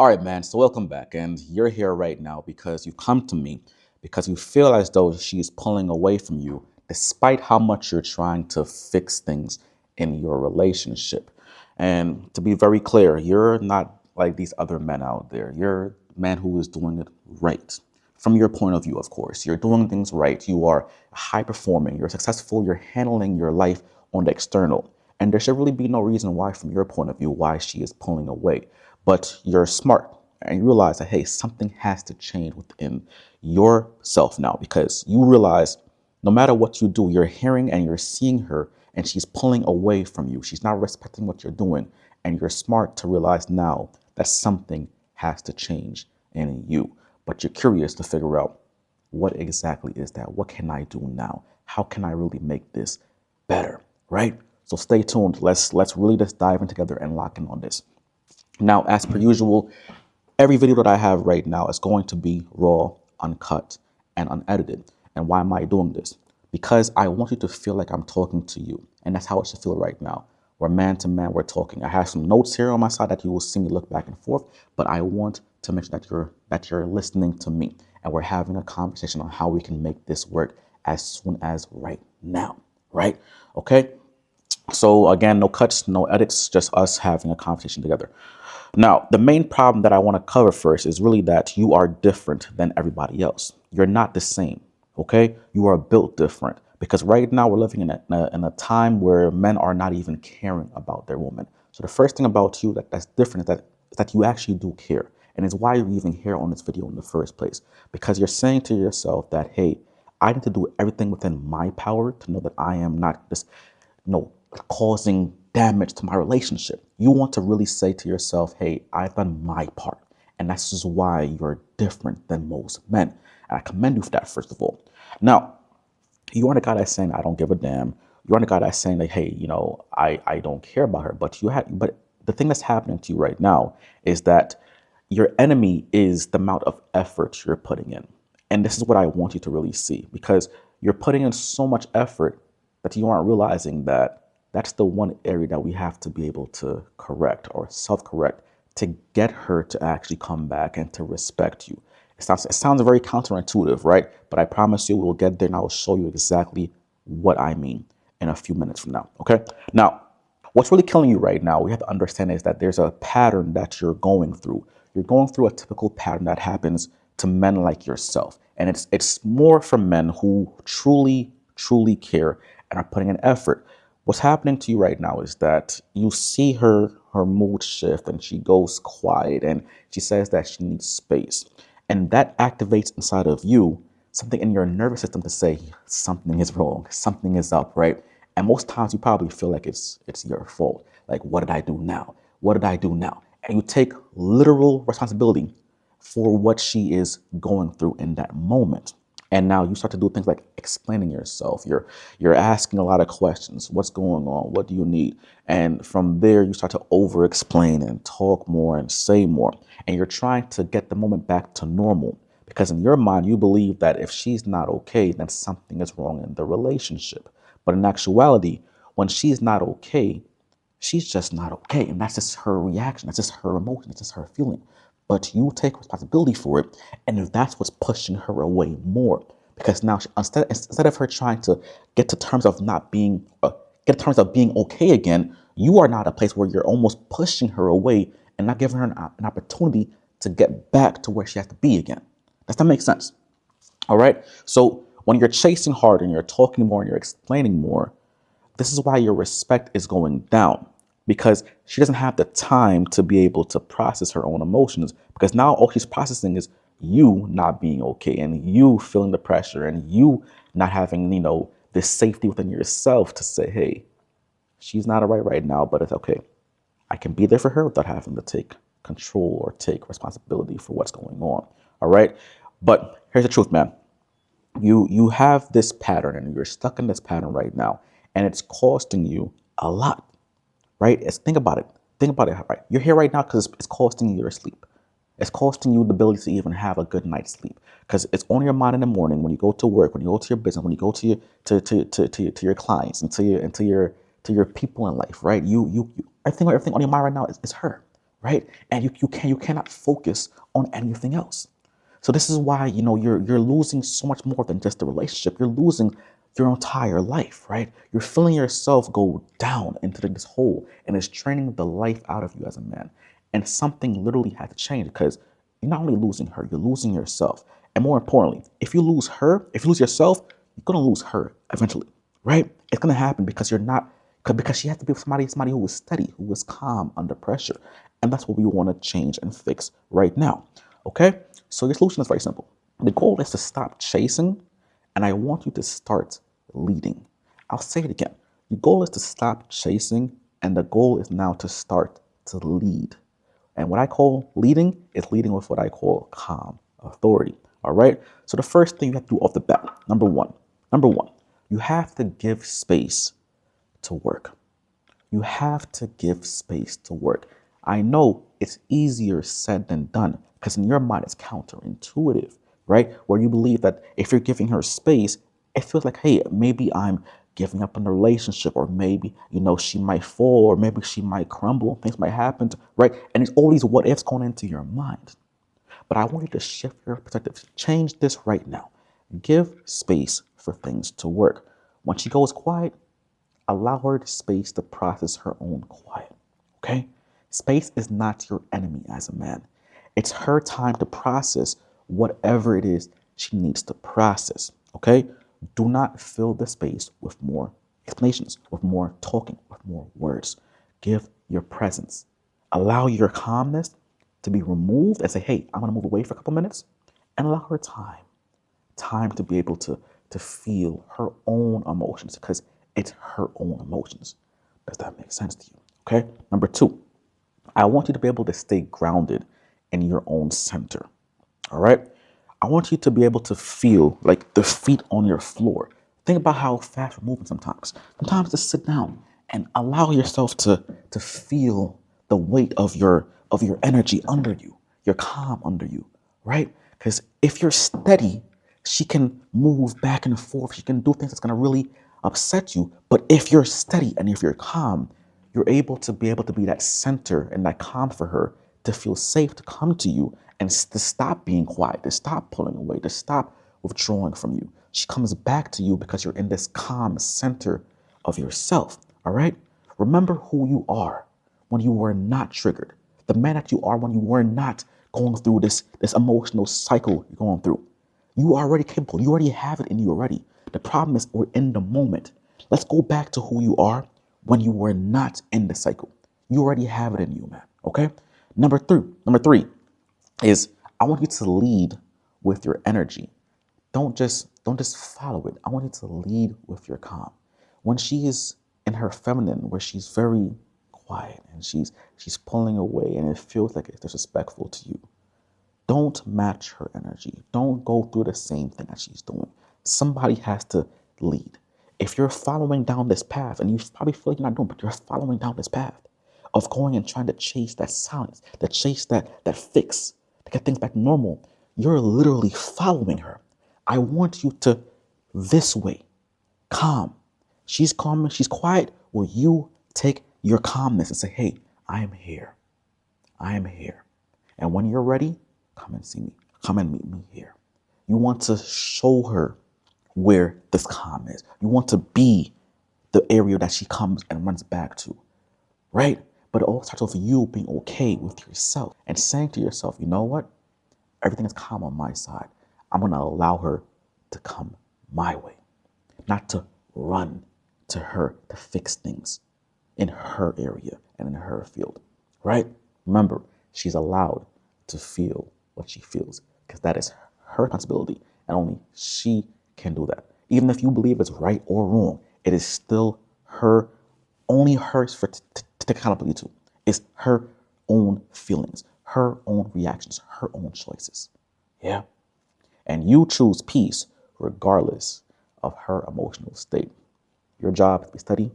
All right, man. So welcome back. And you're here right now because you come to me because you feel as though she's pulling away from you, despite how much you're trying to fix things in your relationship. And to be very clear, you're not like these other men out there. You're a man who is doing it right. From your point of view, of course, you're doing things right. You are high performing, you're successful, you're handling your life on the external. And there should really be no reason why, from your point of view, why she is pulling away. But you're smart and you realize that, hey, something has to change within yourself now because you realize no matter what you do, you're hearing and you're seeing her and she's pulling away from you. She's not respecting what you're doing. And you're smart to realize now that something has to change in you. But you're curious to figure out what exactly is that? What can I do now? How can I really make this better? Right? So stay tuned. Let's really just dive in together and lock in on this. Now, as per usual, every video that I have right now is going to be raw, uncut, and unedited. And why am I doing this? Because I want you to feel like I'm talking to you. And that's how it should feel right now. We're man to man, we're talking. I have some notes here on my side that you will see me look back and forth, but I want to make sure that you're listening to me. And we're having a conversation on how we can make this work as soon as right now. Right? Okay? So again, no cuts, no edits, just us having a conversation together. Now, the main problem that I want to cover first is really that you are different than everybody else. You're not the same, okay? You are built different because right now we're living in a time where men are not even caring about their woman. So the first thing about you that's different is that you actually do care. And it's why you're even here on this video in the first place. Because you're saying to yourself that, hey, I need to do everything within my power to know that I am not just, causing damage to my relationship. You want to really say to yourself, hey, I've done my part. And that's just why you're different than most men. And I commend you for that, first of all. Now, you aren't a guy that's saying, I don't give a damn. You aren't a guy that's saying, like, hey, I don't care about her. But but the thing that's happening to you right now is that your enemy is the amount of effort you're putting in. And this is what I want you to really see, because you're putting in so much effort that you aren't realizing that that's the one area that we have to be able to correct or self-correct to get her to actually come back and to respect you. It sounds very counterintuitive, right? But I promise you we'll get there and I will show you exactly what I mean in a few minutes from now, okay? Now, what's really killing you right now, we have to understand is that there's a pattern that you're going through. You're going through a typical pattern that happens to men like yourself. And it's more for men who truly, truly care and are putting in effort. What's happening to you right now is that you see her mood shift and she goes quiet and she says that she needs space. And that activates inside of you something in your nervous system to say something is wrong, something is up, right? And most times you probably feel like it's your fault. Like, what did I do now? What did I do now? And you take literal responsibility for what she is going through in that moment. And now you start to do things like explaining yourself. You're asking a lot of questions. What's going on? What do you need? And from there, you start to over explain and talk more and say more. And you're trying to get the moment back to normal. Because in your mind, you believe that if she's not okay, then something is wrong in the relationship. But in actuality, when she's not okay, she's just not okay. And that's just her reaction. That's just her emotion. That's just her feeling. But you take responsibility for it. And if that's what's pushing her away more, because now instead of her trying to get to terms of not being, get to terms of being okay again, you are now at a place where you're almost pushing her away and not giving her an opportunity to get back to where she has to be again. Does that make sense? All right. So when you're chasing hard and you're talking more and you're explaining more, this is why your respect is going down, because she doesn't have the time to be able to process her own emotions, because now all she's processing is you not being okay and you feeling the pressure and you not having, this safety within yourself to say, hey, she's not all right now, but it's okay. I can be there for her without having to take control or take responsibility for what's going on. All right. But here's the truth, man. You have this pattern and you're stuck in this pattern right now, and it's costing you a lot, right? Think about it. Think about it, right? You're here right now because it's costing you your sleep. It's costing you the ability to even have a good night's sleep, because it's on your mind in the morning when you go to work, when you go to your business, when you go to your to your clients and to your people in life, right? You everything on your mind right now is her. right? And you cannot focus on anything else. So this is why, you're losing so much more than just the relationship. You're losing your entire life, right? You're feeling yourself go down into this hole, and it's draining the life out of you as a man. And something literally had to change, because you're not only losing her, you're losing yourself. And more importantly, if you lose her, if you lose yourself, you're gonna lose her eventually, right? It's gonna happen because you're not, because she has to be somebody who is steady, who is calm under pressure. And that's what we want to change and fix right now. Okay? So your solution is very simple. The goal is to stop chasing, and I want you to start leading. I'll say it again. The goal is to stop chasing, and the goal is now to start to lead. And what I call leading is leading with what I call calm authority. All right. So the first thing you have to do off the bat, number one, you have to give space to work. You have to give space to work. I know it's easier said than done, because in your mind it's counterintuitive, right? Where you believe that if you're giving her space, it feels like, hey, maybe I'm giving up on the relationship, or maybe, she might fall, or maybe she might crumble, things might happen, right? And it's all these what ifs going into your mind. But I want you to shift your perspective. Change this right now. Give space for things to work. When she goes quiet, allow her the space to process her own quiet. Okay? Space is not your enemy as a man. It's her time to process whatever it is she needs to process. Okay? Do not fill the space with more explanations, with more talking, with more words. Give your presence. Allow your calmness to be removed and say, hey, I'm going to move away for a couple minutes, and allow her time to be able to feel her own emotions, because it's her own emotions. Does that make sense to you? Okay. Number two, I want you to be able to stay grounded in your own center. All right. I want you to be able to feel like the feet on your floor. Think about how fast we're moving sometimes. Sometimes just sit down and allow yourself to feel the weight of your energy under you, your calm under you, right? Because if you're steady, she can move back and forth. She can do things that's gonna really upset you. But if you're steady and if you're calm, you're able to be that center and that calm for her to feel safe to come to you and to stop being quiet, to stop pulling away, to stop withdrawing from you. She comes back to you because you're in this calm center of yourself. All right? Remember who you are when you were not triggered. The man that you are when you were not going through this emotional cycle you're going through. You are already capable. You already have it in you already. The problem is we're in the moment. Let's go back to who you are when you were not in the cycle. You already have it in you, man. Okay? Number three is I want you to lead with your energy. Don't just follow it. I want you to lead with your calm. When she is in her feminine, where she's very quiet and she's pulling away and it feels like it's disrespectful to you, don't match her energy. Don't go through the same thing that she's doing. Somebody has to lead. If you're following down this path, and you probably feel like you're not doing, but you're following down this path of going and trying to chase that silence, to chase that fix, to get things back normal, you're literally following her. I want you to this way, calm. She's calm, she's quiet. Will you take your calmness and say, hey, I am here. I am here. And when you're ready, come and see me. Come and meet me here. You want to show her where this calm is. You want to be the area that she comes and runs back to, right? But it all starts with you being okay with yourself and saying to yourself, you know what? Everything is calm on my side. I'm going to allow her to come my way, not to run to her to fix things in her area and in her field, right? Remember, she's allowed to feel what she feels, because that is her responsibility, and only she can do that. Even if you believe it's right or wrong, it is still her, only hers to take accountability to. It's her own feelings, her own reactions, her own choices. Yeah. And you choose peace regardless of her emotional state. Your job is to be steady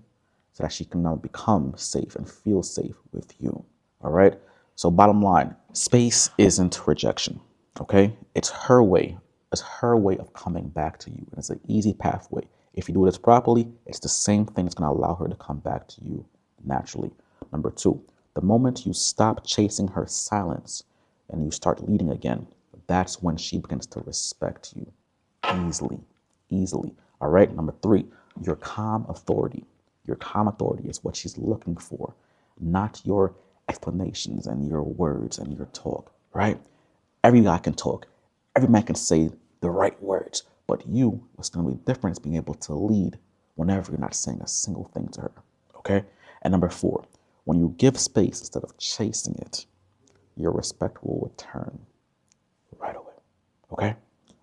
so that she can now become safe and feel safe with you. All right. So bottom line, space isn't rejection. Okay. It's her way. It's her way of coming back to you. And it's an easy pathway. If you do this properly, it's the same thing that's going to allow her to come back to you naturally. Number two, The moment you stop chasing her silence and you start leading again, that's when she begins to respect you easily, easily. All right. Number three, your calm authority. Your calm authority is what she's looking for, not your explanations and your words and your talk, right? Every guy can talk. Every man can say the right words, but you, what's going to be different is being able to lead whenever you're not saying a single thing to her, okay? And number four, when you give space instead of chasing it, your respect will return right away, okay?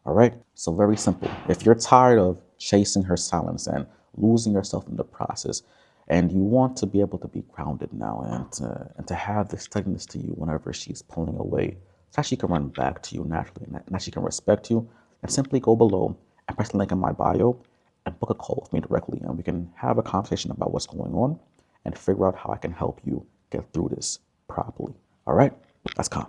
All right, so very simple. If you're tired of chasing her silence and losing yourself in the process, and you want to be able to be grounded now and to have this steadiness to you whenever she's pulling away, so she can run back to you naturally and that she can respect you, and simply go below and press the link in my bio and book a call with me directly, and we can have a conversation about what's going on and figure out how I can help you get through this properly. All right, let's come.